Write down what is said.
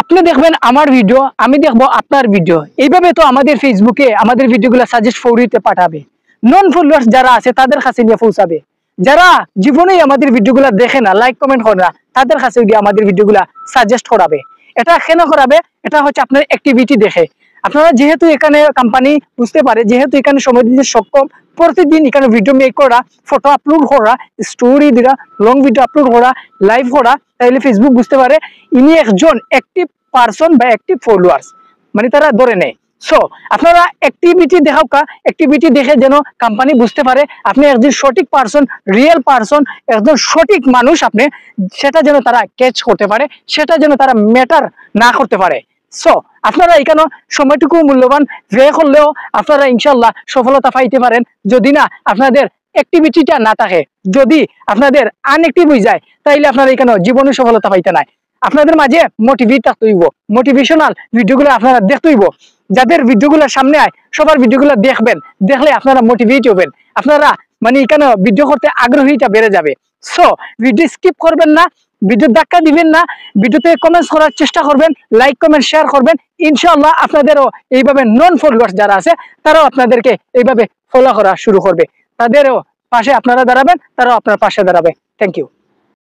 আপনি দেখবেন আমার ভিডিও, আমি দেখবো আপনার ভিডিও, এইভাবে তো আমাদের ফেসবুকে আমাদের ভিডিওগুলো সাজেস্ট ফরিতে পাঠাবে, নন ফলোয়ার্স যারা আছে তাদের কাছে নিয়ে পৌঁছাবে। যারা জীবনেই আমাদের ভিডিওগুলো দেখে না, লাইক কমেন্ট করে না, তাদের কাছে গিয়ে আমাদের ভিডিওগুলো সাজেস্ট করাবে। এটা কেন করাবে? এটা হচ্ছে আপনার অ্যাক্টিভিটি দেখে। আপনারা যেহেতু এখানে কোম্পানি বুঝতে পারে, যেহেতু এখানে সময় দিতে সক্ষম, প্রতিদিন এখানে ভিডিও মেক করা, ফটো আপলোড করা, স্টোরি দেওয়া, লং ভিডিও আপলোড করা, লাইভ করা, তাহলে ফেসবুক বুঝতে পারে ইনি একজন অ্যাক্টিভ পারসন বা অ্যাক্টিভ ফলোয়ার্স, মানে তারা ধরে নেয়। সো আপনারা অ্যাক্টিভিটি দেখাও, অ্যাক্টিভিটি দেখে যেন কোম্পানি বুঝতে পারে আপনি একজন সঠিক পারসন, রিয়েল পারসন, একজন সঠিক মানুষ আপনি, সেটা যেন তারা ক্যাচ করতে পারে, সেটা যেন তারা ম্যাটার না করতে পারে। সো আপনারা এখানে সময়টুকু মূল্যবান ব্যয় করলেও আপনারা ইনশাল্লাহ সফলতা পাইতে পারেন, যদি না আপনাদের অ্যাক্টিভিটিটা না থাকে, যদি আপনাদের আনঅ্যাক্টিভ হয়ে যায়, তাইলে আপনারা এখানে জীবনে সফলতা পাইতে নাই। আপনাদের মাঝে মোটিভেট থাকতে হইব, মোটিভেশনাল ভিডিওগুলো আপনারা দেখতে হইব। যাদের ভিডিওগুলো সামনে আয় সবার ভিডিওগুলো দেখবেন, দেখলে আপনারা মোটিভেট হবেন, আপনারা মানে এখানে ভিডিও করতে আগ্রহীটা বেড়ে যাবে। সো ভিডিও স্কিপ করবেন না, ভিডিও ধাক্কা দিবেন না, ভিডিওতে কমেন্টস করার চেষ্টা করবেন, লাইক কমেন্ট শেয়ার করবেন। ইনশাআল্লাহ আপনাদেরও এইভাবে নন ফলোয়ার্স যারা আছে তারাও আপনাদেরকে এইভাবে ফলো করা শুরু করবে, তাদেরও পাশে আপনারা দাঁড়াবেন, তারাও আপনার পাশে দাঁড়াবে। Thank you.